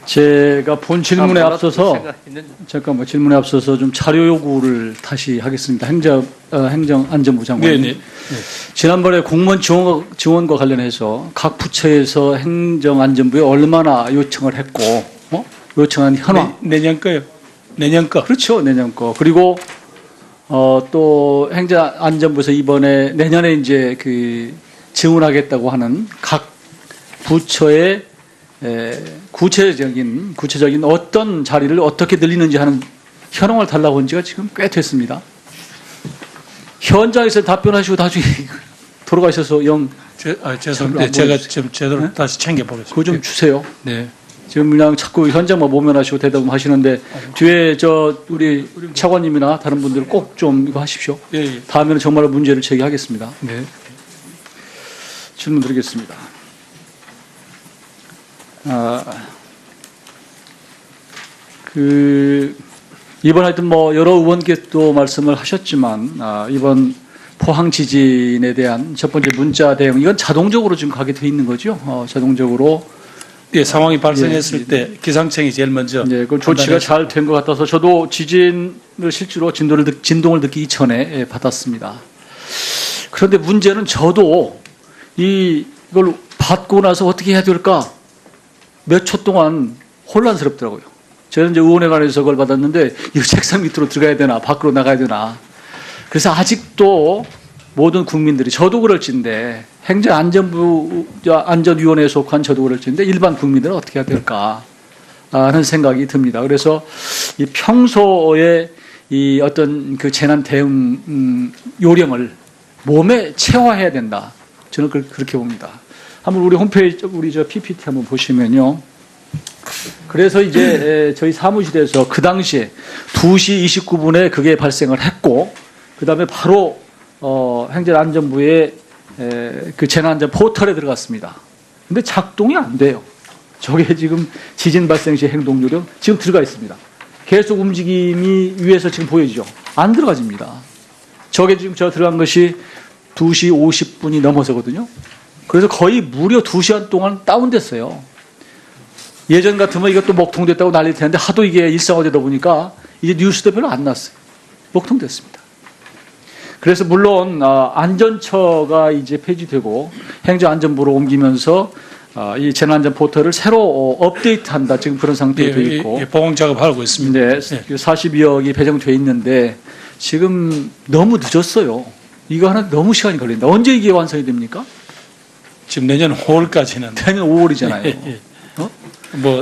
제가 본 질문에 앞서서 질문에 앞서서 좀 자료 요구를 다시 하겠습니다. 행정안전부 장관님. 네네. 지난번에 공무원 지원과 관련해서 각 부처에서 행정안전부에 얼마나 요청을 했고, 요청한 현황. 내년 거요. 내년 거. 그렇죠, 내년 거. 그리고 또 행정안전부에서 이번에 내년에 이제 지원하겠다고 하는 각 부처의 구체적인 어떤 자리를 어떻게 늘리는지 하는 현황을 달라고 한 지가 지금 꽤 됐습니다. 현장에서 답변하시고 나중에 돌아가셔서 죄송합니다. 제가 좀 제대로 다시 챙겨보겠습니다. 그거 좀 주세요. 네. 지금 그냥 자꾸 현장만 모면하시고 대답하시는데 뒤에 우리 차관님이나 다른 분들 꼭 좀 이거 하십시오. 예. 다음에는 정말로 문제를 제기하겠습니다. 네. 질문 드리겠습니다. 이번 하여튼 여러 의원께도 말씀을 하셨지만, 이번 포항 지진에 대한 첫 번째 문자 대응, 이건 자동적으로 지금 가게 돼 있는 거죠? 자동적으로. 예, 상황이 발생했을 때 기상청이 제일 먼저. 네, 그 조치가 잘 된 것 같아서 저도 지진을 실제로 진동을 듣기 이전에 받았습니다. 그런데 문제는 저도 이걸 받고 나서 어떻게 해야 될까? 몇 초 동안 혼란스럽더라고요. 저는 이제 의원회관에서 그걸 받았는데 이 책상 밑으로 들어가야 되나 밖으로 나가야 되나. 그래서 아직도 모든 국민들이 저도 그럴진데 행정안전위원회에 속한 저도 그럴진데 일반 국민들은 어떻게 해야 될까 하는 생각이 듭니다. 그래서 이 평소에 이 어떤 재난 대응 요령을 몸에 체화해야 된다. 저는 그렇게 봅니다. 한번 우리 홈페이지 PPT 한번 보시면요. 그래서 이제 저희 사무실에서 그 당시에 2시 29분에 그게 발생을 했고, 그 다음에 바로 행정안전부의 그 재난안전 포털에 들어갔습니다. 근데 작동이 안 돼요. 저게 지금 지진 발생 시 행동 요령 지금 들어가 있습니다. 계속 움직임이 위에서 지금 보여지죠. 안 들어가집니다. 저게 지금 들어간 것이 2시 50분이 넘어서거든요. 그래서 거의 무려 2시간 동안 다운됐어요. 예전 같으면 이것도 먹통됐다고 난리 텐데 하도 이게 일상화되다 보니까 이제 뉴스도 별로 안 났어요. 먹통됐습니다. 그래서 물론 안전처가 이제 폐지되고 행정안전부로 옮기면서 이 재난안전 포털을 새로 업데이트한다. 지금 그런 상태에 되어 있고. 보강 작업하고 있습니다. 네, 42억이 배정돼 있는데 지금 너무 늦었어요. 이거 하나 너무 시간이 걸린다. 언제 이게 완성이 됩니까? 지금 내년 5월까지는. 내년 5월이잖아요.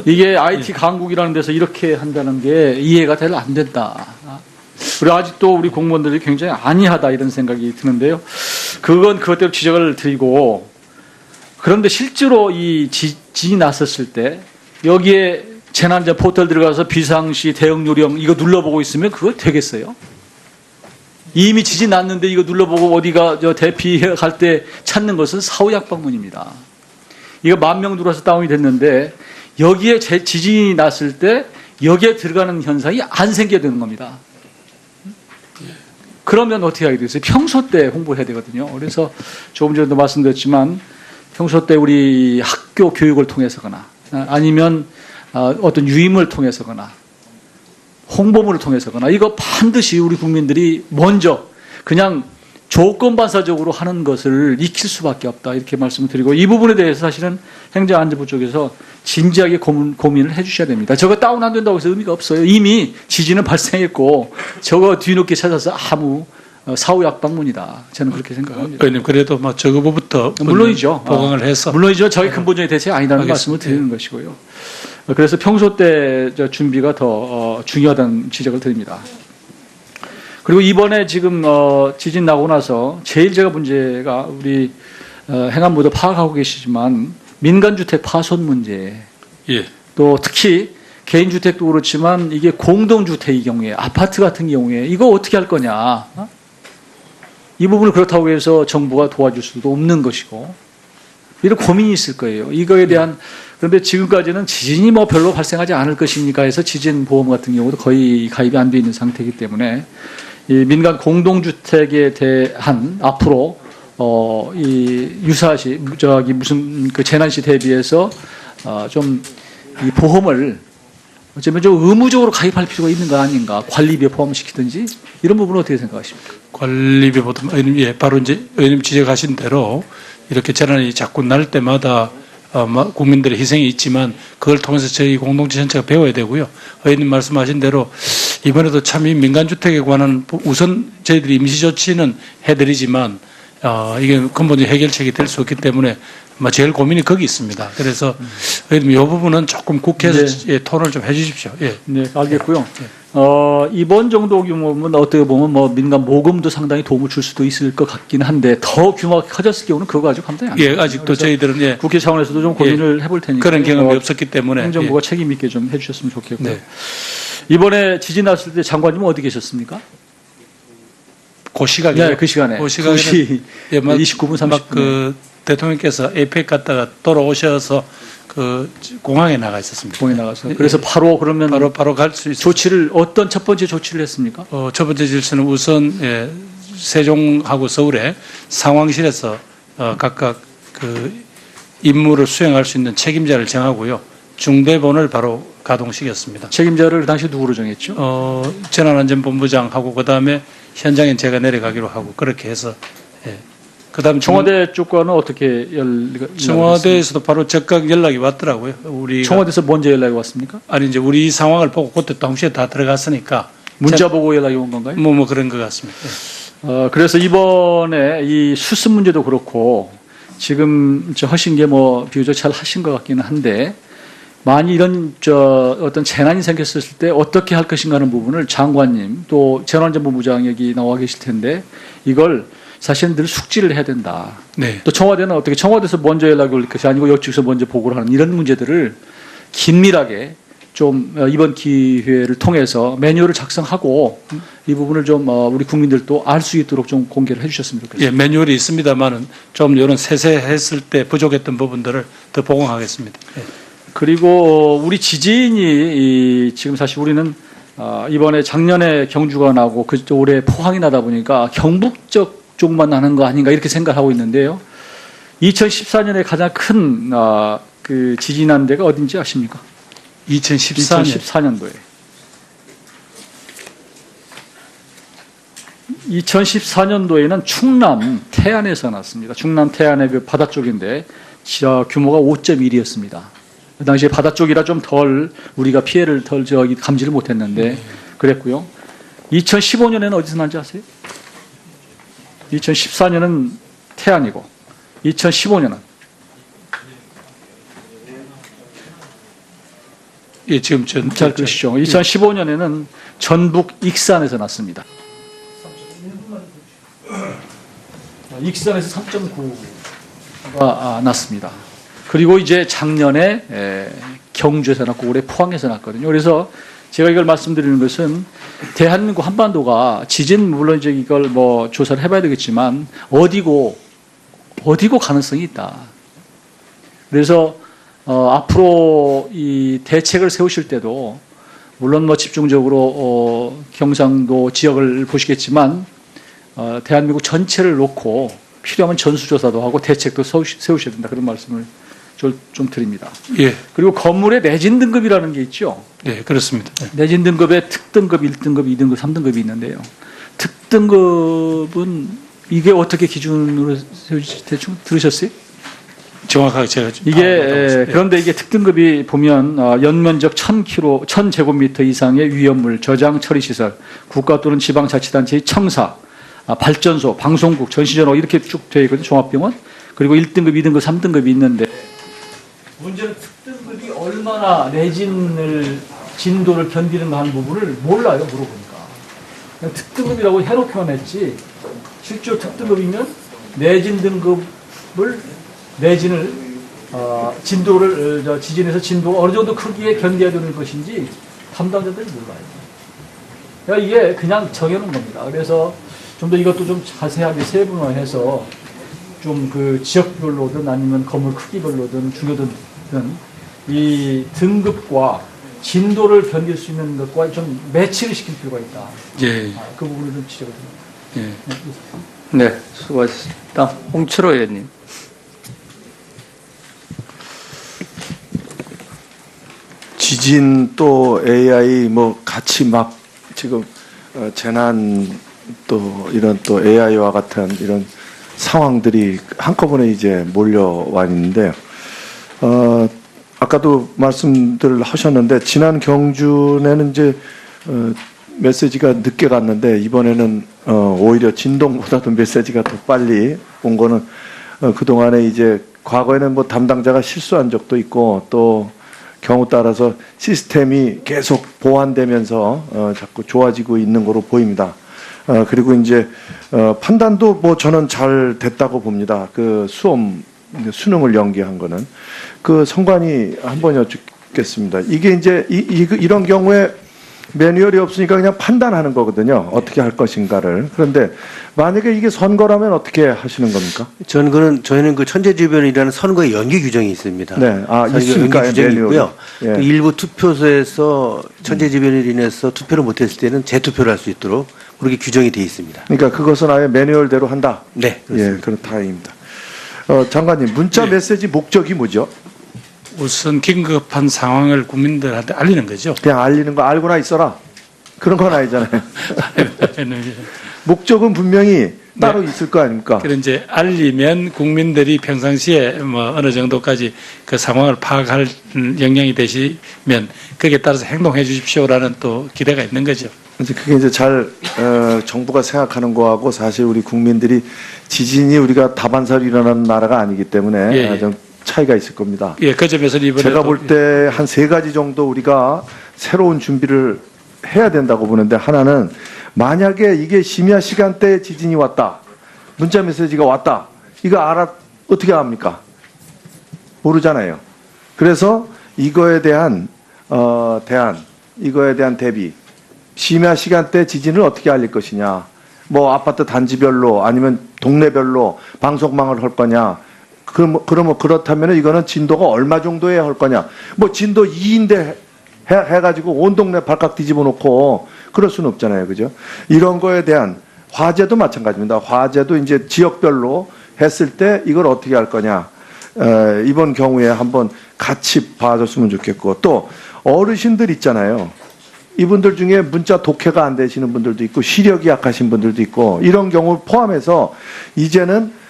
이게 IT 강국이라는 데서 이렇게 한다는 게 이해가 잘 안 된다. 그리고 아직도 우리 공무원들이 굉장히 안이하다 이런 생각이 드는데요. 그것대로 지적을 드리고, 그런데 실제로 이 지진이 났었을 때 여기에 재난안전 포털 들어가서 비상시 대응 요령 이거 눌러보고 있으면 그거 되겠어요? 이미 지진 났는데 이거 눌러보고 어디가 대피할 때 찾는 것은 사후약방문입니다. 이거 10,000명 들어와서 다운이 됐는데 여기에 지진이 났을 때 여기에 들어가는 현상이 안 생겨야 되는 겁니다. 그러면 어떻게 하게 되겠어요? 평소 때 홍보해야 되거든요. 그래서 조금 전에도 말씀드렸지만 평소 때 우리 학교 교육을 통해서거나 아니면 어떤 유임을 통해서거나 홍보물을 통해서거나 이거 반드시 우리 국민들이 먼저 그냥 조건반사적으로 하는 것을 익힐 수밖에 없다 이렇게 말씀을 드리고, 이 부분에 대해서 사실은 행정안전부 쪽에서 진지하게 고민을 해 주셔야 됩니다. 저거 다운 안 된다고 해서 의미가 없어요. 이미 지진은 발생했고 저거 뒤늦게 찾아서 아무 사후약방문이다. 저는 그렇게 생각합니다. 의원님, 그래도 저거부터 물론이죠. 보강을 해서. 물론이죠. 저게 근본적인 대책이 아니라는 말씀을 드리는 것이고요. 그래서 평소 때 준비가 더 중요하다는 지적을 드립니다. 그리고 이번에 지금 지진 나고 나서 제일 문제가 우리 행안부도 파악하고 계시지만 민간주택 파손 문제. 예. 또 특히 개인주택도 그렇지만 이게 공동주택의 경우에 아파트 같은 경우에 이거 어떻게 할 거냐. 이 부분을 그렇다고 해서 정부가 도와줄 수도 없는 것이고 이런 고민이 있을 거예요. 이거에 대한, 그런데 지금까지는 지진이 별로 발생하지 않을 것이니까 해서 지진 보험 같은 경우도 거의 가입이 안 돼 있는 상태이기 때문에 이 민간 공동주택에 대한 앞으로 이 유사시 무슨 재난시 대비해서 좀 이 보험을 어쩌면 좀 의무적으로 가입할 필요가 있는 거 아닌가, 관리비에 포함시키든지 이런 부분은 어떻게 생각하십니까? 관리비보다 의원님, 예, 바로 이제 의원님 지적하신 대로 이렇게 재난이 자꾸 날 때마다 국민들의 희생이 있지만 그걸 통해서 저희 공동체 전체가 배워야 되고요. 의원님 말씀하신 대로 이번에도 참 이 민간주택에 관한 우선 저희들이 임시조치는 해드리지만 이게 근본적인 해결책이 될 수 없기 때문에 제일 고민이 거기 있습니다. 그래서 의원님 이 부분은 조금 국회에서 네. 예, 토론을 좀 해주십시오. 예. 네, 알겠고요. 이번 정도 규모면 어떻게 보면 뭐 민간 모금도 상당히 도움을 줄 수도 있을 것 같긴 한데 더 규모가 커졌을 경우는 그거 가지고 감당이 안 돼요. 예, 아직도 저희들은 예, 국회 차원에서도 좀 고민을 해볼 테니까 그런 경험이 없었기 때문에 행정부가 책임 있게 좀 해주셨으면 좋겠고요. 네. 이번에 지진 났을 때 장관님은 어디 계셨습니까? 그 시각에 네, 그 시간에. 그 시간에는 2시 예, 29분 30분. 그 대통령께서 에이펙 갔다가 돌아오셔서 그 공항에 나가 있었습니다. 공에 나가서. 그래서 바로 그러면 바로 갈 수 있어요. 조치를 어떤 첫 번째 조치를 했습니까? 첫 번째 질서는 우선 예, 세종하고 서울에 상황실에서 각각 그 임무를 수행할 수 있는 책임자를 정하고요. 중대본을 바로 가동시켰습니다. 책임자를 그 당시 누구로 정했죠? 재난안전본부장하고 그다음에 현장에 제가 내려가기로 하고 그렇게 해서 예. 그다음 청와대 쪽과는 어떻게 청와대에서도 바로 즉각 연락이 왔더라고요. 우리 청와대에서 먼저 연락이 왔습니까? 아니 이제 우리 상황을 보고 그때 동시에 다 들어갔으니까 문자 보고 연락이 온 건가요? 뭐 그런 것 같습니다. 예. 그래서 이번에 이 수습 문제도 그렇고 지금 하신 게 뭐 비교적 잘 하신 것 같기는 한데 만약 이런 어떤 재난이 생겼을 때 어떻게 할 것인가 하는 부분을 장관님 또 재난안전본부장 여기 나와 계실 텐데 이걸 사실은 늘 숙지를 해야 된다. 네. 또 청와대는 어떻게 청와대에서 먼저 연락이 올 것이 아니고 역직에서 먼저 보고를 하는 이런 문제들을 긴밀하게 좀 이번 기회를 통해서 매뉴얼을 작성하고 이 부분을 좀 우리 국민들도 알 수 있도록 좀 공개를 해주셨으면 좋겠습니다. 예, 매뉴얼이 있습니다만은 좀 이런 세세했을 때 부족했던 부분들을 더 보강하겠습니다. 예. 그리고 우리 지진이 지금 사실 우리는 이번에 작년에 경주가 나고 올해 포항이 나다 보니까 경북적 쪽만 나는 거 아닌가 이렇게 생각하고 있는데요. 2014년에 가장 큰 그 지진 난 데가 어딘지 아십니까? 2014년도에. 2014년도에는 충남 태안에서 났습니다. 충남 태안의 그 바다 쪽인데 규모가 5.1이었습니다. 그 당시에 바다 쪽이라 좀 덜 우리가 피해를 덜 감지를 못했는데 그랬고요. 2015년에는 어디서 난지 아세요? 2014년은 태안이고 2015년은 예, 지금 잘 그러시죠. 2015년에는 전북 익산에서 났습니다. 익산에서 3.9가 났습니다. 그리고 이제 작년에 경주에서 났고 올해 포항에서 났거든요. 그래서 제가 이걸 말씀드리는 것은 대한민국 한반도가 지진 물론 이제 이걸 뭐 조사를 해봐야 되겠지만 어디고 가능성이 있다. 그래서 앞으로 이 대책을 세우실 때도 물론 뭐 집중적으로 경상도 지역을 보시겠지만 대한민국 전체를 놓고 필요하면 전수조사도 하고 대책도 세우셔야 된다. 그런 말씀을 좀 드립니다. 예. 그리고 건물의 내진 등급이라는 게 있죠. 네, 그렇습니다. 네. 내진 등급에 특등급, 1등급, 2등급, 3등급이 있는데요. 특등급은 이게 어떻게 기준으로 세우지 대충 들으셨어요? 정확하게 제가 이게 그런데 이게 특등급이 보면 연면적 1000제곱미터 이상의 위험물 저장 처리 시설, 국가 또는 지방자치단체의 청사, 발전소, 방송국, 전시전화 이렇게 쭉 되어 있거든요. 종합병원. 그리고 1등급, 2등급, 3등급이 있는데 문제는 특등급이 얼마나 내진을 진도를 견디는가 하는 부분을 몰라요. 물어보니까. 그냥 특등급이라고 해놓기만 했지 실제로 특등급이면 내진 등급을 내진을 진도를 지진에서 진도가 어느 정도 크기에 견뎌야 되는 것인지 담당자들이 몰라요. 그러니까 이게 그냥 정해놓은 겁니다. 그래서 좀 더 이것도 좀 자세하게 세분화해서 좀 그 지역별로든 아니면 건물 크기별로든 중요든 이 등급과 진도를 견딜 수 있는 것과 좀 매치를 시킬 필요가 있다. 예. 그 부분을 좀 지적을 드립니다. 예. 네, 수고하셨습니다. 홍철호 의원님. 지진 또 AI 뭐 같이 막 지금 재난 또 이런 또 AI와 같은 이런 상황들이 한꺼번에 이제 몰려와 있는데 아까도 말씀들 하셨는데 지난 경준에는 이제 메시지가 늦게 갔는데 이번에는 오히려 진동보다도 메시지가 더 빨리 온 거는 그동안에 이제 과거에는 뭐 담당자가 실수한 적도 있고 또 경우 따라서 시스템이 계속 보완되면서 자꾸 좋아지고 있는 거로 보입니다. 그리고 이제 판단도 뭐 저는 잘 됐다고 봅니다. 그 수능을 연기한 거는 그 선관위 한번 여쭙겠습니다. 이게 이제 이런 경우에 매뉴얼이 없으니까 그냥 판단하는 거거든요. 어떻게 할 것인가를. 그런데 만약에 이게 선거라면 어떻게 하시는 겁니까? 저희는 그 천재지변이라는 선거의 연기 규정이 있습니다. 네, 연기 있습니까? 규정이 매뉴얼이. 있고요. 예. 그 일부 투표소에서 천재지변으로 인해서 투표를 못했을 때는 재투표를 할 수 있도록 그렇게 규정이 돼 있습니다. 그러니까 그것은 아예 매뉴얼대로 한다. 네, 예, 그렇 다행입니다. 장관님, 문자 예. 메시지 목적이 뭐죠? 우선 긴급한 상황을 국민들한테 알리는 거죠. 그냥 알리는 거 알고나 있어라. 그런 건 아니잖아요. 목적은 분명히 따로 있을 거 아닙니까? 그런 이제 알리면 국민들이 평상시에 뭐 어느 정도까지 그 상황을 파악할 역량이 되시면 거기에 따라서 행동해 주십시오라는 또 기대가 있는 거죠. 그래서 그게 이제 잘 정부가 생각하는 거하고 사실 우리 국민들이 지진이 우리가 다반사로 일어나는 나라가 아니기 때문에 예, 예. 좀 차이가 있을 겁니다. 예, 그 점에서는 이번에 제가 볼 때 한 3가지 정도 우리가 새로운 준비를 해야 된다고 보는데 하나는 만약에 이게 심야 시간대에 지진이 왔다. 문자 메시지가 왔다. 이거 어떻게 합니까? 모르잖아요. 그래서 이거에 대한 이거에 대한 대비 심야 시간대 지진을 어떻게 알릴 것이냐. 뭐 아파트 단지별로 아니면 동네별로 방송망을 할 거냐. 그러면 그렇다면 이거는 진도가 얼마 정도에 할 거냐. 뭐 진도 2인데 해가지고 온 동네 발칵 뒤집어 놓고 그럴 수는 없잖아요. 그죠? 이런 거에 대한 화재도 마찬가지입니다. 화재도 이제 지역별로 했을 때 이걸 어떻게 할 거냐. 이번 경우에 한번 같이 봐줬으면 좋겠고 또 어르신들 있잖아요. 이분들 중에 문자 독해가 안 되시는 분들도 있고 시력이 약하신 분들도 있고 이런 경우를 포함해서 이제는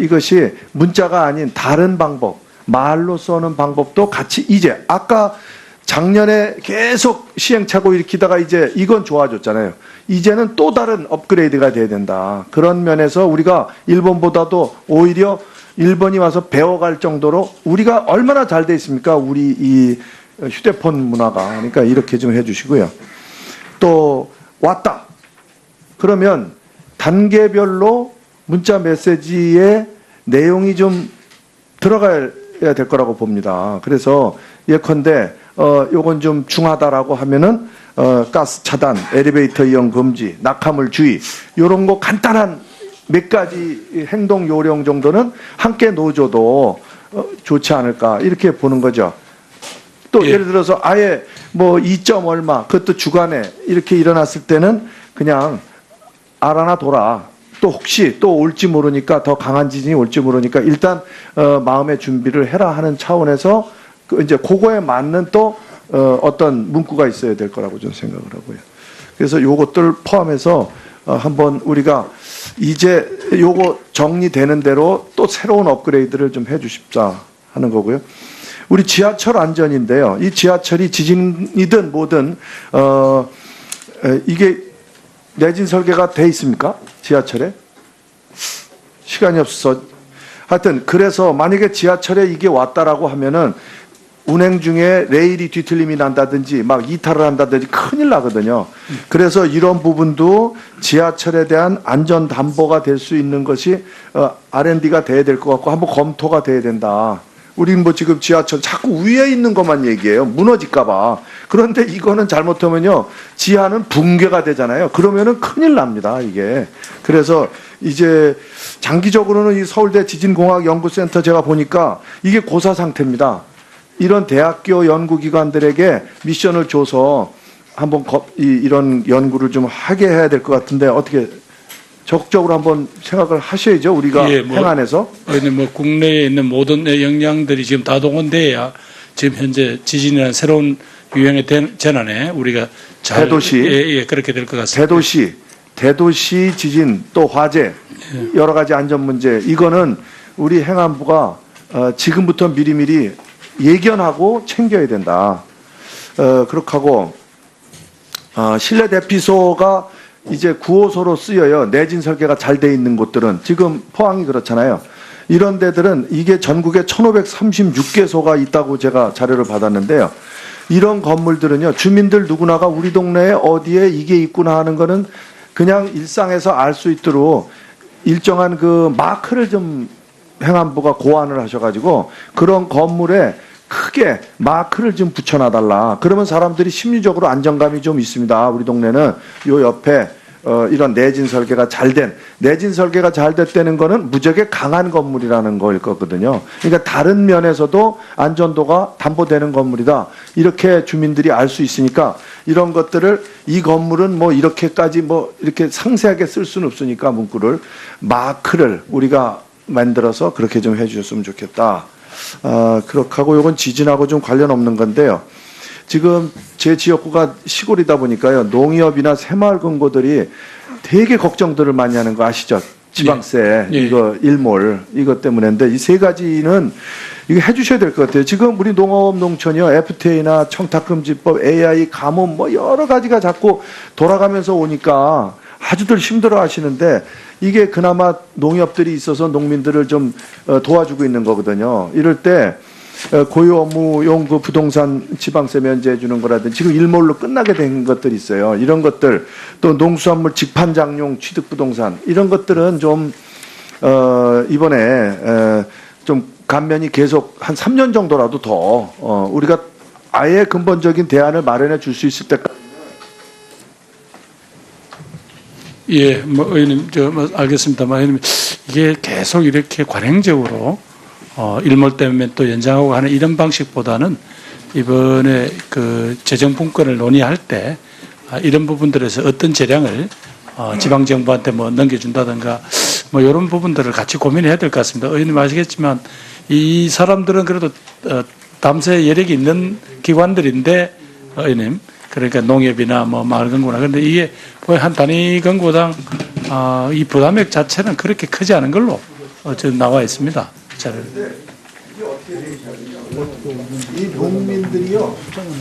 이것이 문자가 아닌 다른 방법, 말로 써는 방법도 같이 이제 아까 작년에 계속 시행착오 일으키다가 이제 이건 좋아졌잖아요. 이제는 또 다른 업그레이드가 돼야 된다. 그런 면에서 우리가 일본보다도 오히려 일본이 와서 배워갈 정도로 우리가 얼마나 잘 돼 있습니까? 우리 이 휴대폰 문화가. 그러니까 이렇게 좀 해주시고요. 또 왔다. 그러면 단계별로 문자 메시지의 내용이 좀 들어가야 될 거라고 봅니다. 그래서 예컨대 요건 좀 중하다라고 하면은 가스 차단, 엘리베이터 이용 금지, 낙하물 주의 요런 거 간단한 몇 가지 행동 요령 정도는 함께 넣어줘도 좋지 않을까 이렇게 보는 거죠. 또 예. 예를 들어서 아예 뭐 2점 얼마 그것도 주간에 이렇게 일어났을 때는 그냥 알아나 둬라. 또 혹시 또 올지 모르니까 더 강한 지진이 올지 모르니까 일단 마음의 준비를 해라 하는 차원에서 이제 그거에 맞는 또 어떤 문구가 있어야 될 거라고 저는 생각을 하고요. 그래서 요것들 포함해서 한번 우리가 이제 요거 정리되는 대로 또 새로운 업그레이드를 좀 해주십사 하는 거고요. 우리 지하철 안전인데요. 이 지하철이 지진이든 뭐든 이게 내진 설계가 돼 있습니까? 지하철에? 시간이 없어서 하여튼 그래서 만약에 지하철에 이게 왔다라고 하면은 운행 중에 레일이 뒤틀림이 난다든지 막 이탈을 한다든지 큰일 나거든요. 그래서 이런 부분도 지하철에 대한 안전 담보가 될 수 있는 것이 R&D가 돼야 될 것 같고 한번 검토가 돼야 된다. 우리는 뭐 지금 지하철 자꾸 위에 있는 것만 얘기해요. 무너질까 봐. 그런데 이거는 잘못하면요. 지하는 붕괴가 되잖아요. 그러면은 큰일 납니다, 이게. 그래서 이제 장기적으로는 이 서울대 지진공학연구센터 제가 보니까 이게 고사 상태입니다. 이런 대학교 연구기관들에게 미션을 줘서 한번 이런 연구를 좀 하게 해야 될 것 같은데 어떻게 적극적으로 한번 생각을 하셔야죠. 우리가 예, 행안에서. 뭐 국내에 있는 모든 역량들이 지금 다 동원돼야 지금 현재 지진이라는 새로운 유형의 재난에 우리가 잘 대도시. 예, 그렇게 될 것 같습니다. 대도시 지진 또 화재 여러 가지 안전 문제 이거는 우리 행안부가 지금부터 미리미리 예견하고 챙겨야 된다. 그렇게 하고 실내 대피소가 이제 9호소로 쓰여요. 내진 설계가 잘 돼 있는 곳들은 지금 포항이 그렇잖아요. 이런 데들은 이게 전국에 1536개소가 있다고 제가 자료를 받았는데요. 이런 건물들은요, 주민들 누구나가 우리 동네에 어디에 이게 있구나 하는 거는 그냥 일상에서 알 수 있도록 일정한 그 마크를 좀 행안부가 고안을 하셔가지고 그런 건물에 크게 마크를 좀 붙여놔달라. 그러면 사람들이 심리적으로 안정감이 좀 있습니다. 우리 동네는 요 옆에 이런 내진 설계가 잘 됐다는 거는 무지하게 강한 건물이라는 거일 거거든요. 그러니까 다른 면에서도 안전도가 담보되는 건물이다. 이렇게 주민들이 알 수 있으니까 이런 것들을 이 건물은 뭐 이렇게까지 뭐 이렇게 상세하게 쓸 수는 없으니까 문구를 마크를 우리가 만들어서 그렇게 좀 해주셨으면 좋겠다. 그렇게 하고 요건 지진하고 좀 관련 없는 건데요. 지금 제 지역구가 시골이다 보니까요. 농협이나 새마을 금고들이 되게 걱정들을 많이 하는 거 아시죠? 지방세, 예. 이거 일몰, 이것 때문인데 이 세 가지는 이거 해주셔야 될 것 같아요. 지금 우리 농업 농촌이요. FTA나 청탁금지법, AI, 가뭄 뭐 여러 가지가 자꾸 돌아가면서 오니까 아주들 힘들어 하시는데 이게 그나마 농협들이 있어서 농민들을 좀 도와주고 있는 거거든요. 이럴 때 고유 업무용 그 부동산 지방세 면제해 주는 거라든지 지금 일몰로 끝나게 된 것들이 있어요. 이런 것들 또 농수산물 직판장용 취득 부동산 이런 것들은 좀 이번에 좀 감면이 계속 한 3년 정도라도 더 우리가 아예 근본적인 대안을 마련해 줄 수 있을 때까지. 예, 뭐 의원님 알겠습니다만 의원님 이게 계속 이렇게 관행적으로 일몰 때문에 또 연장하고 하는 이런 방식보다는 이번에 그 재정 분권을 논의할 때 이런 부분들에서 어떤 재량을 지방 정부한테 뭐 넘겨준다든가 뭐 이런 부분들을 같이 고민해야 될 것 같습니다. 의원님 아시겠지만 이 사람들은 그래도 담세 여력이 있는 기관들인데 의원님 그러니까 농협이나 뭐 마을금고나 그런데 이게 거의 한 단위 금고당 이 부담액 자체는 그렇게 크지 않은 걸로 지금 나와 있습니다. 이 농민들이요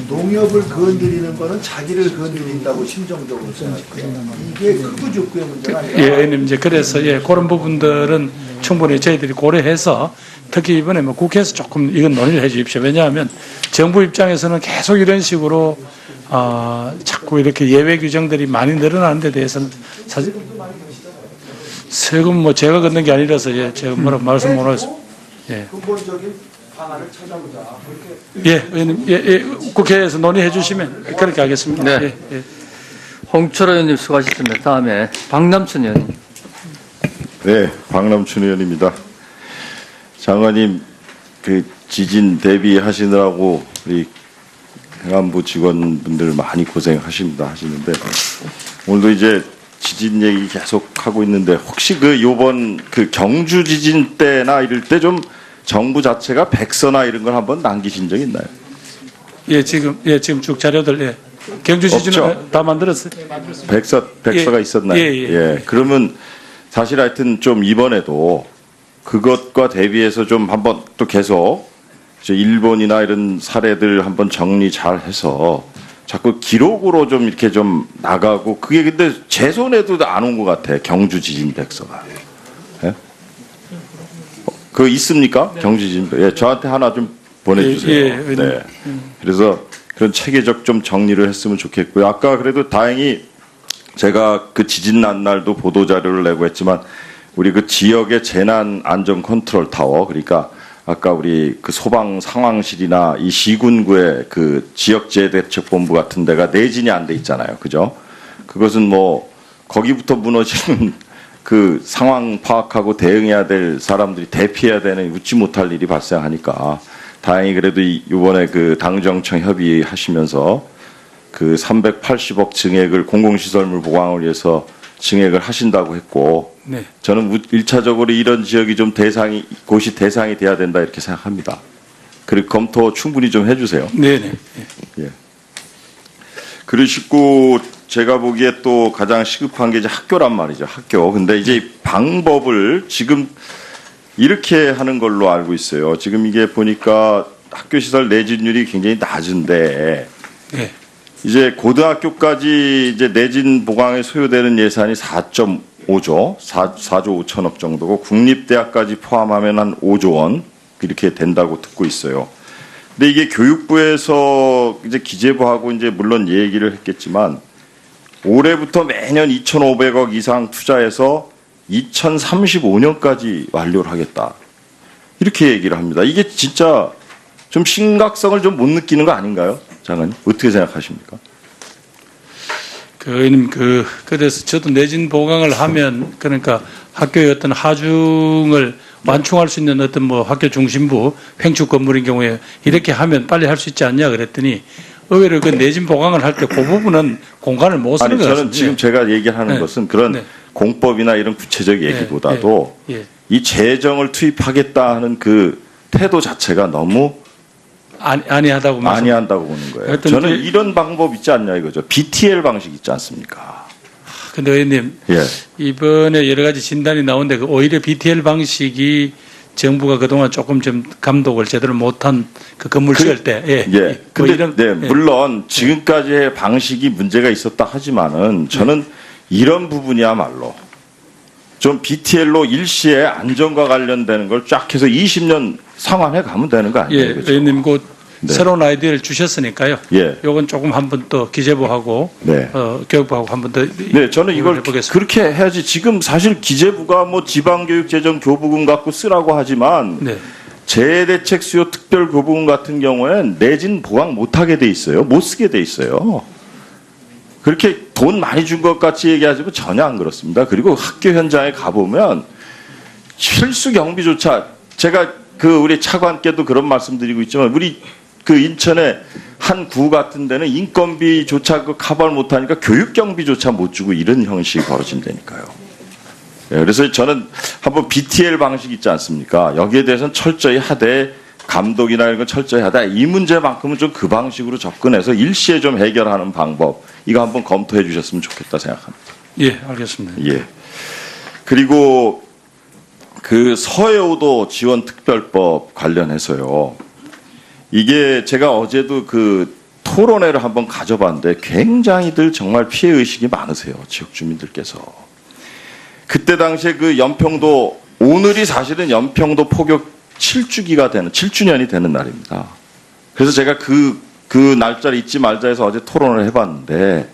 농협을 건드리는 거는 자기를 건드린다고 심정적으로 생각해요. 이게 크고 죽고의 문제가 아니라. 예, 의원님 이제 그래서 그런 부분들은 충분히 저희들이 고려해서 특히 이번에 뭐 국회에서 조금 이건 논의를 해주십시오. 왜냐하면 정부 입장에서는 계속 이런 식으로 자꾸 이렇게 예외 규정들이 많이 늘어나는 데 대해서는 사실 세금 뭐 제가 걷는 게 아니라서 제가 뭐라고 말씀 못 하겠습니다. 예. 근본적인 방안을 찾아보자. 예, 의원님, 국회에서 논의해 주시면 그렇게 하겠습니다. 네. 예. 홍철호 의원님 수고하셨습니다. 다음에 박남춘 의원님. 네, 박남춘 의원입니다. 장관님, 그 지진 대비하시느라고 우리 행안부 직원분들 많이 고생하십니다 하시는데 오늘도 이제 지진 얘기 계속 하고 있는데 혹시 그 요번 그 경주 지진 때나 이럴 때 좀 정부 자체가 백서나 이런 걸 한번 남기신 적 있나요? 예, 지금 쭉 자료들 경주 지진은 다 만들었어요. 백서가 있었나요? 예. 그러면 사실 하여튼 좀 이번에도 그것과 대비해서 좀 한번 또 계속 이제 일본이나 이런 사례들 한번 정리 잘 해서 자꾸 기록으로 좀 이렇게 좀 나가고 그게 근데 제 손에도 안 온 것 같아. 경주 지진 백서가. 예? 그거 있습니까? 네. 경주 지진 백서. 예, 저한테 하나 좀 보내주세요. 네. 그래서 그런 체계적 좀 정리를 했으면 좋겠고요. 아까 그래도 다행히 제가 그 지진 난 날도 보도 자료를 내고 했지만 우리 그 지역의 재난 안전 컨트롤 타워 그러니까 아까 우리 그 소방 상황실이나 이 시군구의 그 지역재해대책본부 같은 데가 내진이 안 돼 있잖아요. 그죠? 그것은 뭐 거기부터 무너지면 그 상황 파악하고 대응해야 될 사람들이 대피해야 되는 웃지 못할 일이 발생하니까 다행히 그래도 이번에 그 당정청 협의하시면서 그 380억 증액을 공공시설물 보강을 위해서 증액을 하신다고 했고 네. 저는 1차적으로 이런 지역이 좀 곳이 대상이 돼야 된다 이렇게 생각합니다. 그리고 검토 충분히 좀 해주세요. 네네. 그러시고 제가 보기에 또 가장 시급한 게 이제 학교란 말이죠. 학교. 근데 이제 이 방법을 지금 이렇게 하는 걸로 알고 있어요. 지금 이게 보니까 학교 시설 내진율이 굉장히 낮은데 네. 이제 고등학교까지 이제 내진 보강에 소요되는 예산이 4.5조, 4조 5천억 정도고 국립대학까지 포함하면 한 5조 원 이렇게 된다고 듣고 있어요. 근데 이게 교육부에서 이제 기재부하고 이제 물론 얘기를 했겠지만 올해부터 매년 2,500억 이상 투자해서 2035년까지 완료를 하겠다. 이렇게 얘기를 합니다. 이게 진짜 좀 심각성을 좀 못 느끼는 거 아닌가요? 장관님, 어떻게 생각하십니까? 의원님, 그래서 저도 내진 보강을 하면, 그러니까 학교의 어떤 하중을 완충할 수 있는 어떤 뭐 학교 중심부 횡축 건물인 경우에 이렇게 하면 빨리 할 수 있지 않냐 그랬더니 의외로 그 내진 보강을 할 때 그 부분은 공간을 못 쓰는 아니, 것 저는 같습니다. 지금 제가 얘기하는 네. 것은 그런 네. 공법이나 이런 구체적 얘기보다도 예. 이 재정을 투입하겠다 하는 그 태도 자체가 너무 아니하다고 말씀. 아니한다고 보는 거예요. 하여튼 저는 그- 이런 방법 있지 않냐 이거죠. BTL 방식 있지 않습니까? 근데 의원님, 예. 이번에 여러 가지 진단이 나오는데 그 오히려 BTL 방식이 정부가 그동안 조금 좀 감독을 제대로 못한 그 건물 지을 때, 예. 뭐 근데 이런- 네, 예. 물론 지금까지의 방식이 문제가 있었다 하지만은 저는 이런 부분이야말로 좀 BTL로 일시에 안전과 관련되는 걸 쫙 해서 20년 상환해 가면 되는 거 아니에요? 예, 그죠? 의원님 그 네. 새로운 아이디어를 주셨으니까요. 예. 요건 조금 한번 또 기재부하고 네. 교육부하고 한번 더 네, 저는 이걸 해보겠습니다. 그렇게 해야지. 지금 사실 기재부가 뭐 지방교육재정 교부금 갖고 쓰라고 하지만 네. 재해대책 수요 특별교부금 같은 경우에는 내진 보강 못하게 돼 있어요. 못 쓰게 돼 있어요. 그렇게 돈 많이 준 것 같이 얘기하지만 전혀 안 그렇습니다. 그리고 학교 현장에 가보면 필수 경비조차 제가 우리 차관께도 그런 말씀드리고 있지만 우리 인천의 한 구 같은 데는 인건비조차 커버를 못하니까 교육경비조차 못 주고 이런 형식이 벌어진다니까요. 예, 그래서 저는 한번 BTL 방식 있지 않습니까? 여기에 대해서는 철저히 하되 감독이나 이런 건 철저히 하되 이 문제만큼은 좀 그 방식으로 접근해서 일시에 좀 해결하는 방법 이거 한번 검토해 주셨으면 좋겠다 생각합니다. 예, 알겠습니다. 예. 그리고 서해오도 지원특별법 관련해서요. 이게 제가 어제도 토론회를 한번 가져봤는데 굉장히들 정말 피해 의식이 많으세요. 지역 주민들께서. 그때 당시에 연평도 오늘이 사실은 연평도 포격 7주년이 되는 날입니다. 그래서 제가 그 날짜를 잊지 말자 해서 어제 토론을 해봤는데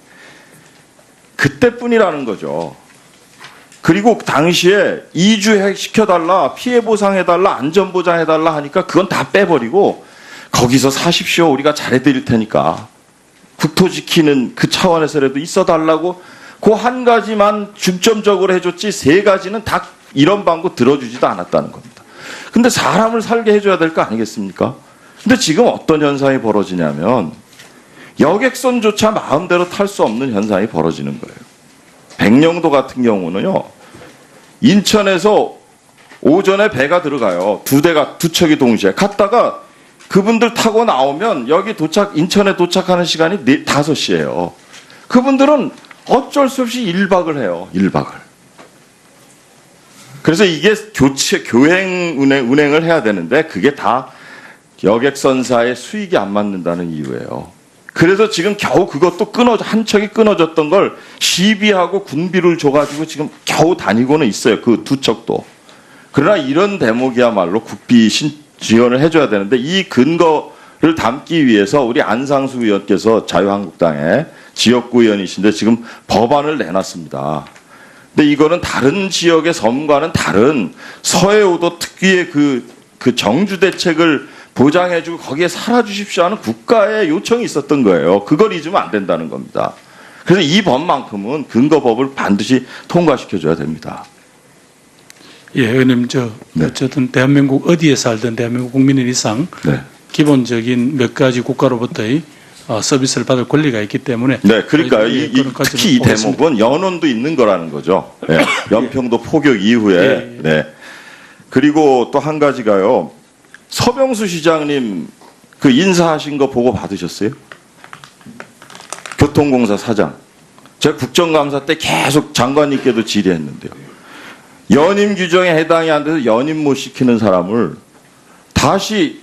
그때뿐이라는 거죠. 그리고 당시에 이주시켜달라, 피해보상해달라, 안전보장해달라 하니까 그건 다 빼버리고 거기서 사십시오. 우리가 잘해드릴 테니까. 국토 지키는 그 차원에서라도 있어달라고 그 한 가지만 중점적으로 해줬지 세 가지는 다 이런 방구 들어주지도 않았다는 겁니다. 근데 사람을 살게 해줘야 될 거 아니겠습니까? 근데 지금 어떤 현상이 벌어지냐면 여객선조차 마음대로 탈 수 없는 현상이 벌어지는 거예요. 백령도 같은 경우는요. 인천에서 오전에 배가 들어가요. 두 척이 동시에 갔다가 그분들 타고 나오면 여기 인천에 도착하는 시간이 5시예요. 그분들은 어쩔 수 없이 1박을 해요. 1박을. 그래서 이게 운행을 해야 되는데 그게 다 여객선사의 수익이 안 맞는다는 이유예요. 그래서 지금 겨우 그것도 한 척이 끊어졌던 걸 시비하고 군비를 줘가지고 지금 겨우 다니고는 있어요. 그 두 척도. 그러나 이런 대목이야말로 국비 지원을 해줘야 되는데 이 근거를 담기 위해서 우리 안상수 의원께서 자유한국당의 지역구 의원이신데 지금 법안을 내놨습니다. 근데 이거는 다른 지역의 섬과는 다른 서해오도 특유의 그 정주 대책을 보장해주고 거기에 살아주십시오 하는 국가의 요청이 있었던 거예요. 그걸 잊으면 안 된다는 겁니다. 그래서 이 법만큼은 근거법을 반드시 통과시켜줘야 됩니다. 예, 의원님, 네. 어쨌든 대한민국 어디에 살든 대한민국 국민인 이상 네. 기본적인 몇 가지 국가로부터의 서비스를 받을 권리가 있기 때문에. 네, 그러니까요. 그런 특히 이 보겠습니다. 대목은 연원도 있는 거라는 거죠. 네. 연평도 포격 이후에. 예, 예. 네. 그리고 또 한 가지가요. 서병수 시장님 그 인사하신 거 보고 받으셨어요? 교통공사 사장. 제가 국정감사 때 계속 장관님께도 질의했는데요. 연임 규정에 해당이 안 돼서 연임 못 시키는 사람을 다시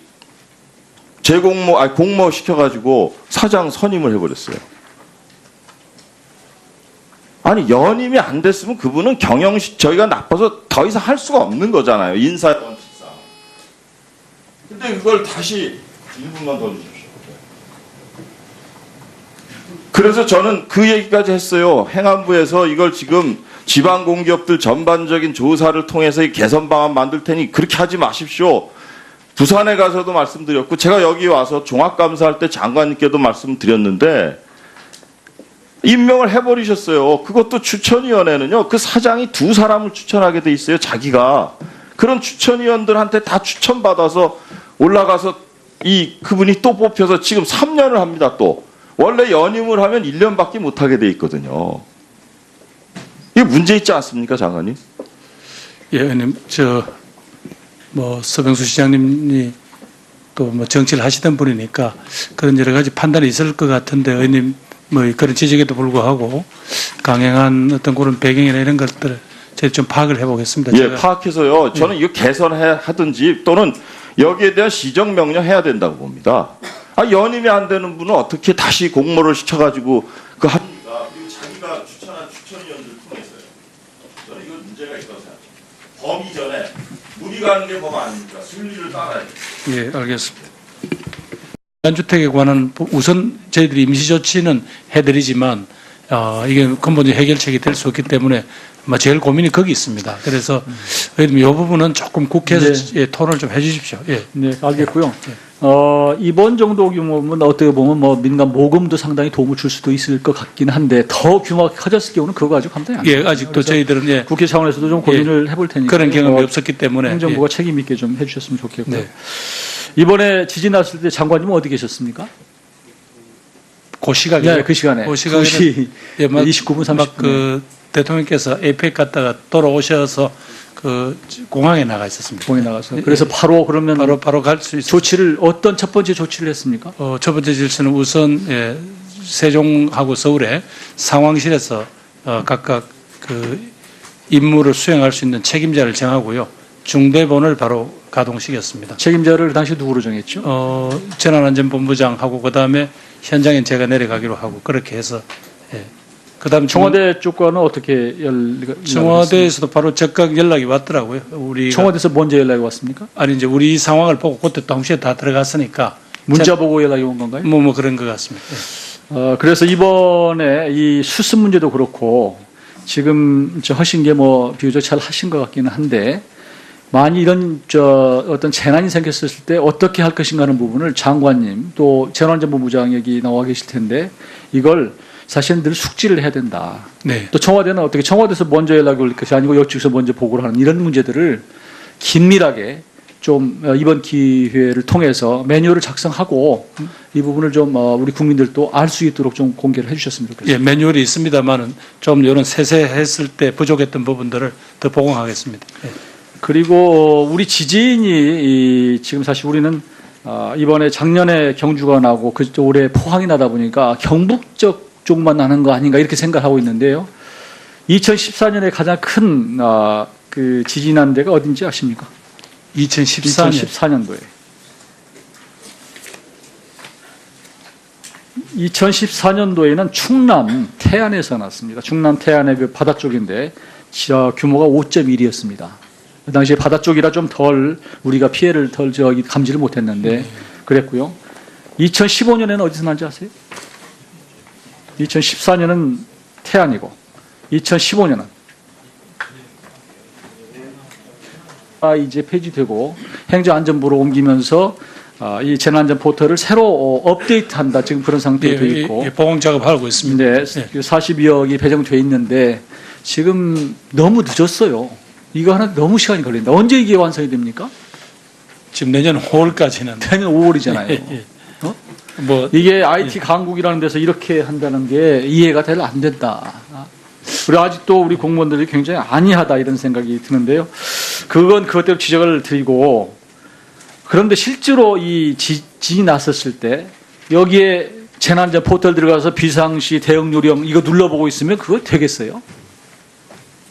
공모 시켜가지고 사장 선임을 해버렸어요. 아니 연임이 안 됐으면 그분은 저희가 나빠서 더 이상 할 수가 없는 거잖아요. 인사 원칙상. 근데 그걸 다시 1분만 더 주십시오. 그래서 저는 그 얘기까지 했어요. 행안부에서 이걸 지금 지방공기업들 전반적인 조사를 통해서 이 개선 방안 만들 테니 그렇게 하지 마십시오. 부산에 가서도 말씀드렸고 제가 여기 와서 종합감사할 때 장관님께도 말씀드렸는데 임명을 해버리셨어요. 그것도 추천위원회는요. 그 사장이 2사람을 추천하게 돼 있어요. 자기가. 그런 추천위원들한테 다 추천받아서 올라가서 그분이 또 뽑혀서 지금 3년을 합니다. 또. 원래 연임을 하면 1년밖에 못하게 돼 있거든요. 이게 문제 있지 않습니까, 장관님? 예, 의원님, 서병수 시장님이 또 정치를 하시던 분이니까 그런 여러 가지 판단이 있을 것 같은데, 의원님, 그런 지적에도 불구하고 강행한 어떤 그런 배경이나 이런 것들을 제가 좀 파악을 해보겠습니다. 예, 파악해서요. 저는 이거 개선하든지 또는 여기에 대한 시정명령 해야 된다고 봅니다. 연임이 안 되는 분은 어떻게 다시 공모를 시켜가지고 합니까? 그리고 자기가 추천한 추천위원들 통해서요. 저는 이건 문제가 있다고 생각합니다. 법 이전에 우리가 하는 게 법 아닙니까? 순리를 따라야 돼요. 예, 알겠습니다. 단주택에 관한 우선 저희들이 임시조치는 해드리지만 이게 근본적 해결책이 될 수 없기 때문에 제일 고민이 거기 있습니다. 그래서 이 부분은 조금 국회에서 예, 토론을 좀 해주십시오. 예. 네, 알겠고요. 이번 정도 규모면 어떻게 보면 민간 모금도 상당히 도움을 줄 수도 있을 것 같긴 한데 더 규모가 커졌을 경우는 그거 가지고 감당이 안 돼요. 예, 아직도 저희들은 예, 국회 차원에서도 좀 고민을 해볼 테니까 그런 경험이 없었기 때문에 행정부가 책임 있게 좀 해주셨으면 좋겠고요. 네. 이번에 지진 났을 때 장관님은 어디 계셨습니까? 그 시각에 네, 그 시간에. 그 시간에는 2시 예, 29분 30분. 대통령께서 에이펙 갔다가 돌아오셔서 공항에 나가 있었습니다. 공에 나가서. 그래서 바로 그러면 바로 갈 수 있어요. 조치를 어떤 첫 번째 조치를 했습니까? 첫 번째 질서는 우선 예, 세종하고 서울에 상황실에서 각각 임무를 수행할 수 있는 책임자를 정하고요. 중대본을 바로 가동시켰습니다. 책임자를 당시 누구로 정했죠? 재난안전본부장하고 그다음에 현장엔 제가 내려가기로 하고 그렇게 해서 예. 그다음 청와대 쪽과는 어떻게 청와대에서도 바로 즉각 연락이 왔더라고요. 우리 청와대에서 먼저 연락이 왔습니까? 아니 이제 우리 상황을 보고 그때 동시에 다 들어갔으니까 문자 보고 연락이 온 건가요? 뭐 그런 것 같습니다. 예. 그래서 이번에 이 수습 문제도 그렇고 지금 하신 게 비교적 잘 하신 것 같기는 한데 만약 이런 어떤 재난이 생겼을 때 어떻게 할 것인가 하는 부분을 장관님 또 재난안전본부장 여기 나와 계실 텐데 이걸 사실은 늘 숙지를 해야 된다. 네. 또 청와대는 어떻게 청와대에서 먼저 연락이 올 것이 아니고 여쪽에서 먼저 보고를 하는 이런 문제들을 긴밀하게 좀 이번 기회를 통해서 매뉴얼을 작성하고 이 부분을 좀 우리 국민들도 알 수 있도록 좀 공개를 해주셨으면 좋겠습니다. 예, 매뉴얼이 있습니다만은 좀 이런 세세했을 때 부족했던 부분들을 더 보강하겠습니다. 예. 그리고 우리 지진이 지금 사실 우리는 이번에 작년에 경주가 나고 올해 포항이 나다 보니까 경북적 쪽만 나는 거 아닌가 이렇게 생각하고 있는데요. 2014년에 가장 큰 지진 난 데가 어딘지 아십니까? 2014년도에. 2014년도에는 충남 태안에서 났습니다. 충남 태안의 그 바다 쪽인데 규모가 5.1이었습니다. 그 당시에 바다 쪽이라 좀 덜 우리가 피해를 덜 감지를 못했는데 그랬고요. 2015년에는 어디서 난지 아세요? 2014년은 태안이고 2015년은 이제 폐지되고 행정안전부로 옮기면서 이 재난안전 포털을 새로 업데이트한다 지금 그런 상태에 돼 있고 보강 작업하고 있습니다. 네, 42억이 배정돼 있는데 지금 너무 늦었어요. 이거 하나 너무 시간이 걸린다. 언제 이게 완성이 됩니까? 지금 내년 5월까지는 내년 5월이잖아요. 이게 IT 강국이라는 데서 이렇게 한다는 게 이해가 잘 안 된다. 그리고 아직도 우리 공무원들이 굉장히 안이하다 이런 생각이 드는데요. 그건 그것대로 지적을 드리고 그런데 실제로 이 지진이 났었을 때 여기에 재난자 포털 들어가서 비상시 대응 요령 이거 눌러보고 있으면 그거 되겠어요?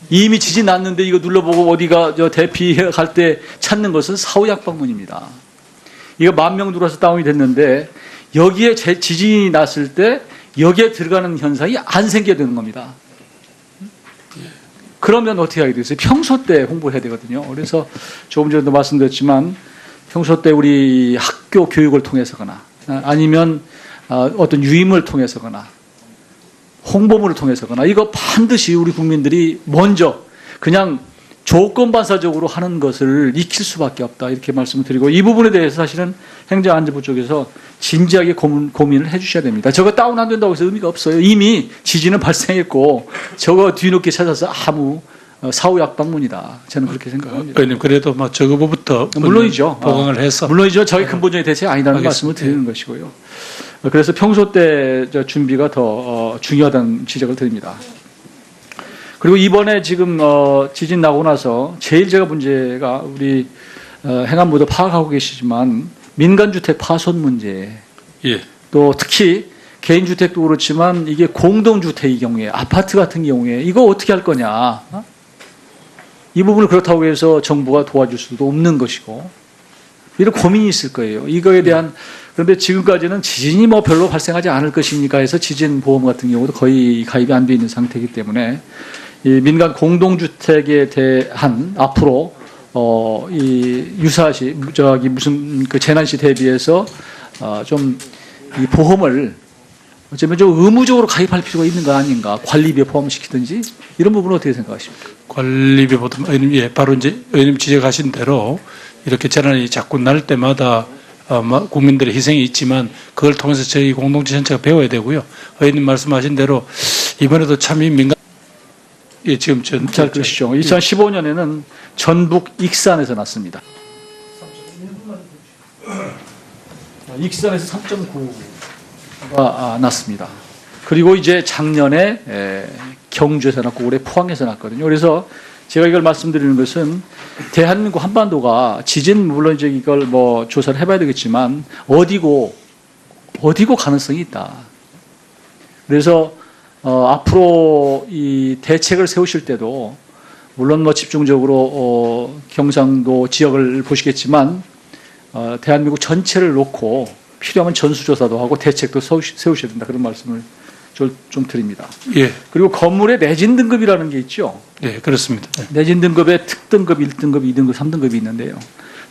이미 지진 났는데 이거 눌러보고 어디가 대피할 때 찾는 것은 사후약방문입니다. 이거 10,000명 들어와서 다운이 됐는데 여기에 지진이 났을 때 여기에 들어가는 현상이 안 생겨야 되는 겁니다. 그러면 어떻게 하게 되겠어요? 평소 때 홍보해야 되거든요. 그래서 조금 전에도 말씀드렸지만 평소 때 우리 학교 교육을 통해서거나 아니면 어떤 유임을 통해서거나 홍보물을 통해서거나 이거 반드시 우리 국민들이 먼저 그냥 조건반사적으로 하는 것을 익힐 수밖에 없다 이렇게 말씀을 드리고 이 부분에 대해서 사실은 행정안전부 쪽에서 진지하게 고민을 해 주셔야 됩니다. 저거 다운 안 된다고 해서 의미가 없어요. 이미 지진은 발생했고 저거 뒤늦게 찾아서 아무 사후약방문이다. 저는 그렇게 생각합니다. 의원님 그래도 뭐 저거부터 물론이죠. 보강을 해서 물론이죠. 저희 근본적인 대책이 아니라는 알겠습니다. 말씀을 드리는 것이고요. 그래서 평소 때 준비가 더 중요하다는 지적을 드립니다. 그리고 이번에 지금 지진 나고 나서 제일 제가 문제가 우리 행안부도 파악하고 계시지만 민간주택 파손 문제 예. 또 특히 개인주택도 그렇지만 이게 공동주택의 경우에 아파트 같은 경우에 이거 어떻게 할 거냐 이 부분을 그렇다고 해서 정부가 도와줄 수도 없는 것이고 이런 고민이 있을 거예요. 이거에 대한 그런데 지금까지는 지진이 뭐 별로 발생하지 않을 것이니까 해서 지진 보험 같은 경우도 거의 가입이 안 돼 있는 상태이기 때문에 이 민간 공동주택에 대한 앞으로 이 유사시 무슨 그 재난시 대비해서 좀 이 보험을 어쩌면 좀 의무적으로 가입할 필요가 있는 거 아닌가 관리비에 포함시키든지 이런 부분은 어떻게 생각하십니까? 관리비보다 의원님 예, 바로 이제 의원님 지적하신 대로 이렇게 재난이 자꾸 날 때마다 국민들의 희생이 있지만 그걸 통해서 저희 공동체 전체가 배워야 되고요. 의원님 말씀하신 대로 이번에도 참 이 민간 예, 지금 잘 그러시죠. 2015년에는 전북 익산에서 났습니다. 익산에서 3.9가 났습니다. 그리고 이제 작년에 경주에서 났고 올해 포항에서 났거든요. 그래서 제가 이걸 말씀드리는 것은 대한민국 한반도가 지진 물론 이제 이걸 뭐 조사를 해봐야 되겠지만 어디고 가능성이 있다. 그래서 앞으로 이 대책을 세우실 때도 물론 뭐 집중적으로 경상도 지역을 보시겠지만 대한민국 전체를 놓고 필요하면 전수조사도 하고 대책도 세우셔야 된다 그런 말씀을 좀 드립니다. 예, 그리고 건물의 내진 등급이라는 게 있죠. 예, 그렇습니다. 내진 등급에 특등급, 1등급, 2등급, 3등급이 있는데요.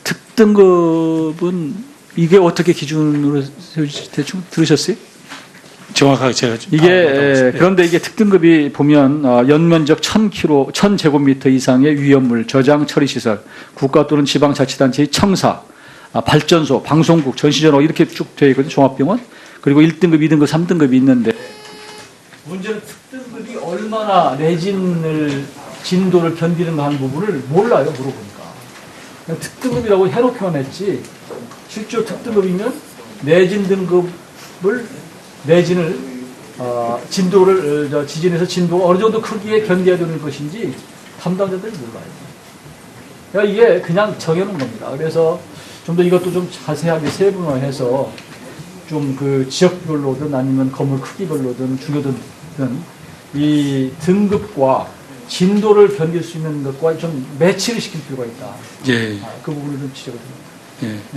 특등급은 이게 어떻게 기준으로 세우지 대충 들으셨어요? 정확하게 제가 좀 이게 그런데 이게 특등급이 보면 연면적 1000제곱미터 이상의 위험물 저장 처리 시설, 국가 또는 지방자치단체의 청사, 발전소, 방송국, 전시전화 이렇게 쭉 되어 있거든요. 종합병원. 그리고 1등급, 2등급, 3등급이 있는데 문제는 특등급이 얼마나 내진을 진도를 견디는가 하는 부분을 몰라요. 물어보니까. 그냥 특등급이라고 해놓기만 했지 실제로 특등급이면 내진 등급을 내진을 진도를 지진에서 진도가 어느 정도 크기에 견뎌야 되는 것인지 담당자들이 몰라요. 그러니까 이게 그냥 정해놓은 겁니다. 그래서 좀 더 이것도 좀 자세하게 세분화해서 좀 그 지역별로든 아니면 건물 크기별로든 중요든 이 등급과 진도를 견딜 수 있는 것과 좀 매치를 시킬 필요가 있다. 예, 그 부분을 좀 지적을 드립니다.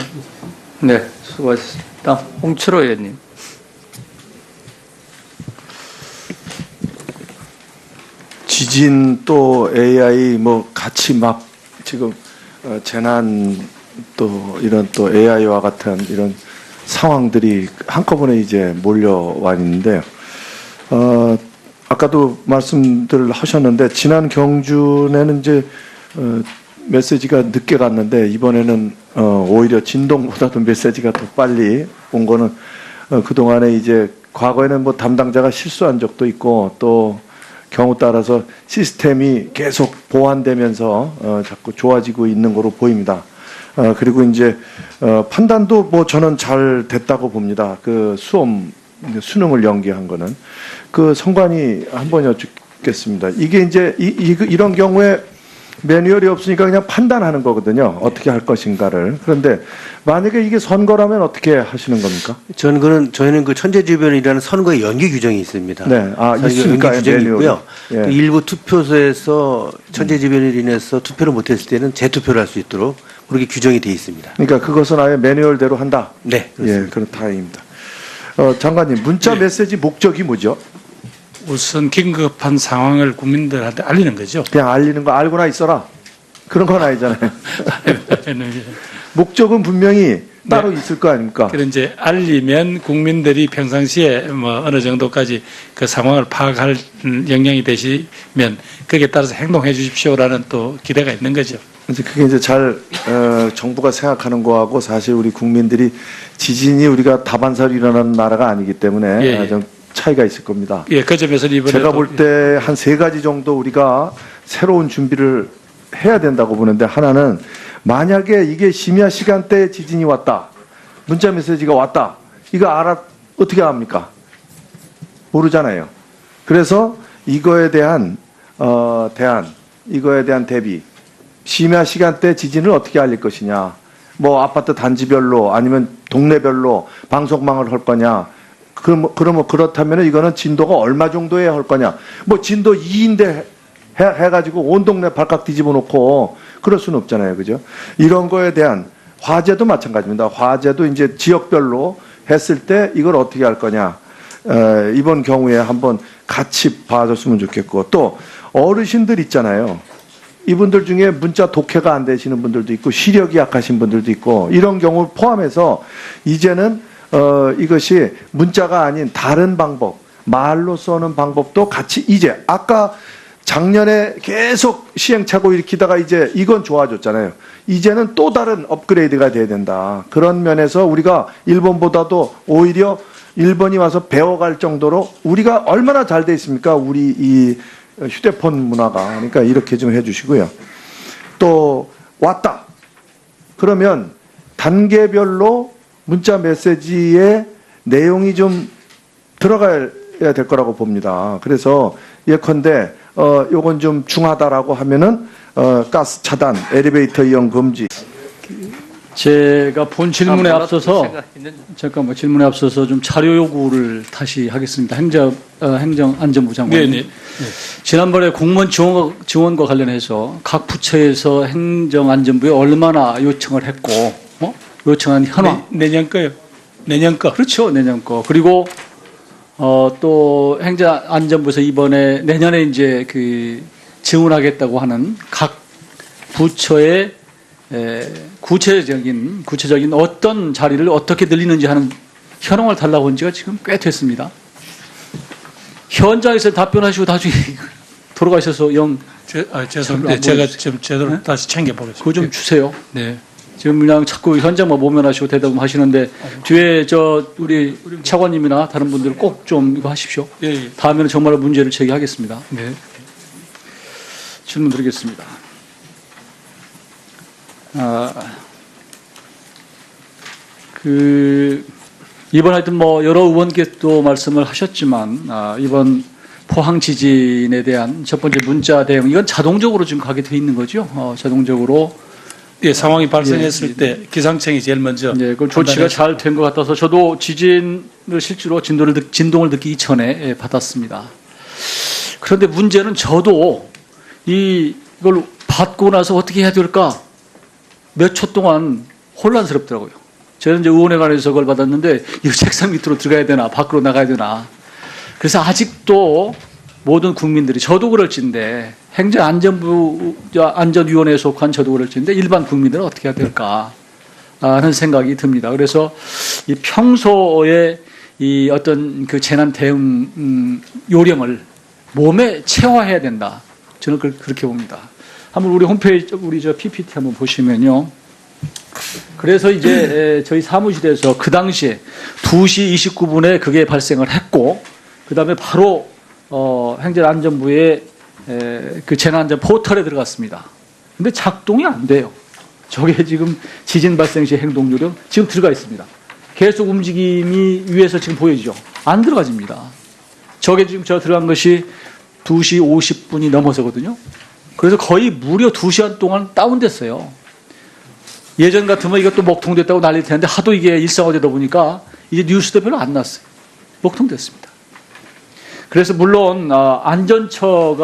예. 네, 수고하셨습니다. 홍철호 의원님. 지진 또 AI 뭐 같이 막 지금 재난 또 이런 또 AI와 같은 이런 상황들이 한꺼번에 이제 몰려와 있는데 아까도 말씀들 하셨는데 지난 경준에는 이제 메시지가 늦게 갔는데 이번에는 오히려 진동보다도 메시지가 더 빨리 온 거는 그동안에 이제 과거에는 뭐 담당자가 실수한 적도 있고 또 경우 따라서 시스템이 계속 보완되면서 자꾸 좋아지고 있는 거로 보입니다. 그리고 이제 판단도 뭐 저는 잘 됐다고 봅니다. 그 수능을 연기한 거는 그 성관이 한번 여쭙겠습니다. 이게 이제 이런 경우에 매뉴얼이 없으니까 그냥 판단하는 거거든요. 어떻게 할 것인가를. 그런데 만약에 이게 선거라면 어떻게 하시는 겁니까? 저희는 그 천재지변이라는 선거의 연기 규정이 있습니다. 네. 아, 선거 있습니까? 연기 규정이 매뉴얼이? 있고요. 예. 그 일부 투표소에서 천재지변으로 인해서 투표를 못했을 때는 재투표를 할 수 있도록 그렇게 규정이 돼 있습니다. 그러니까 그것은 아예 매뉴얼대로 한다. 네, 예, 그렇 다행입니다. 장관님, 문자 예. 메시지 목적이 뭐죠? 우선 긴급한 상황을 국민들한테 알리는 거죠. 그냥 알리는 거 알고나 있어라. 그런 건 아니잖아요. 목적은 분명히 따로 있을 거 아닙니까? 그런 이제 알리면 국민들이 평상시에 뭐 어느 정도까지 그 상황을 파악할 역량이 되시면 거기에 따라서 행동해 주십시오라는 또 기대가 있는 거죠. 이제 그게 이제 잘 정부가 생각하는 거하고 사실 우리 국민들이 지진이 우리가 다반사로 일어나는 나라가 아니기 때문에 예, 예. 좀 차이가 있을 겁니다. 예, 그 점에서 이번에 제가 볼 때 한 세 가지 정도 우리가 새로운 준비를 해야 된다고 보는데, 하나는 만약에 이게 심야 시간대에 지진이 왔다, 문자 메시지가 왔다, 이거 어떻게 합니까? 모르잖아요. 그래서 이거에 대한 이거에 대한 대비, 심야 시간대 지진을 어떻게 알릴 것이냐, 뭐 아파트 단지별로 아니면 동네별로 방송망을 할 거냐, 그러면 그렇다면 이거는 진도가 얼마 정도에 할 거냐, 뭐 진도 2인데 해가지고 온 동네 발칵 뒤집어 놓고 그럴 수는 없잖아요. 그죠? 이런 거에 대한 화재도 마찬가지입니다. 화재도 이제 지역별로 했을 때 이걸 어떻게 할 거냐, 이번 경우에 한번 같이 봐줬으면 좋겠고, 또 어르신들 있잖아요. 이분들 중에 문자 독해가 안 되시는 분들도 있고 시력이 약하신 분들도 있고, 이런 경우를 포함해서 이제는 이것이 문자가 아닌 다른 방법, 말로 써는 방법도 같이, 이제 아까 작년에 계속 시행착오 일으키다가 이제 이건 좋아졌잖아요. 이제는 또 다른 업그레이드가 돼야 된다. 그런 면에서 우리가 일본보다도 오히려 일본이 와서 배워갈 정도로 우리가 얼마나 잘 돼 있습니까? 우리 이 휴대폰 문화가. 그러니까 이렇게 좀 해주시고요. 또 왔다. 그러면 단계별로 문자 메시지의 내용이 좀 들어가야 될 거라고 봅니다. 그래서 예컨대 요건 좀 중하다라고 하면은 가스 차단, 엘리베이터 이용 금지. 제가 본 질문에 아, 앞서서 생각 있는- 잠깐만, 질문에 앞서서 좀 자료 요구를 다시 하겠습니다. 행정안전부 장관님. 네, 네. 지난번에 공무원 지원과 관련해서 각 부처에서 행정안전부에 얼마나 요청을 했고, 요청한 현황. 내년 거요. 내년 거. 그렇죠, 내년 거. 그리고 또 행정안전부에서 이번에 내년에 이제 그 지원하겠다고 하는 각 부처의 구체적인 어떤 자리를 어떻게 늘리는지 하는 현황을 달라고 한 지가 지금 꽤 됐습니다. 현장에서 답변하시고 나중에 돌아가셔서 죄송합니다. 안 제가 보여주세요. 좀 제대로 네? 다시 챙겨보겠습니다. 그거 좀 주세요. 네. 지금 그냥 자꾸 현장만 모면하시고 대답하시는데 뒤에 우리 차관님이나 다른 분들 꼭 좀 이거 하십시오. 예, 예. 다음에는 정말로 문제를 제기하겠습니다. 네. 질문 드리겠습니다. 이번 하여튼 뭐 여러 의원께도 말씀을 하셨지만, 이번 포항 지진에 대한 첫 번째 문자 대응, 이건 자동적으로 지금 가게 돼 있는 거죠. 자동적으로. 예, 상황이 발생했을 때 기상청이 제일 먼저. 그 조치가 잘 된 것 같아서 저도 지진을 실제로 진동을 듣기 이전에 받았습니다. 그런데 문제는 저도 이걸 받고 나서 어떻게 해야 될까 몇 초 동안 혼란스럽더라고요. 저는 이제 의원회관에서 그걸 받았는데 이 책상 밑으로 들어가야 되나 밖으로 나가야 되나. 그래서 아직도 모든 국민들이, 저도 그럴진데, 행정안전위원회에 속한 저도 그럴진데 일반 국민들은 어떻게 해야 될까 하는 생각이 듭니다. 그래서 이 평소에 이 어떤 그 재난 대응 요령을 몸에 체화해야 된다. 저는 그렇게 봅니다. 한번 우리 홈페이지, 우리 저 PPT 한번 보시면요. 그래서 이제 저희 사무실에서 그 당시에 2시 29분에 그게 발생을 했고, 그 다음에 바로 행정안전부의 그 재난안전 포털에 들어갔습니다. 근데 작동이 안 돼요. 저게 지금 지진 발생 시 행동 요령 지금 들어가 있습니다. 계속 움직임이 위에서 지금 보여지죠. 안 들어가집니다. 저게 지금 들어간 것이 2시 50분이 넘어서거든요. 그래서 거의 무려 2시간 동안 다운됐어요. 예전 같으면 이것도 먹통됐다고 난리 텐데 하도 이게 일상화되다 보니까 이제 뉴스도 별로 안 났어요. 먹통됐습니다. 그래서 물론 안전처가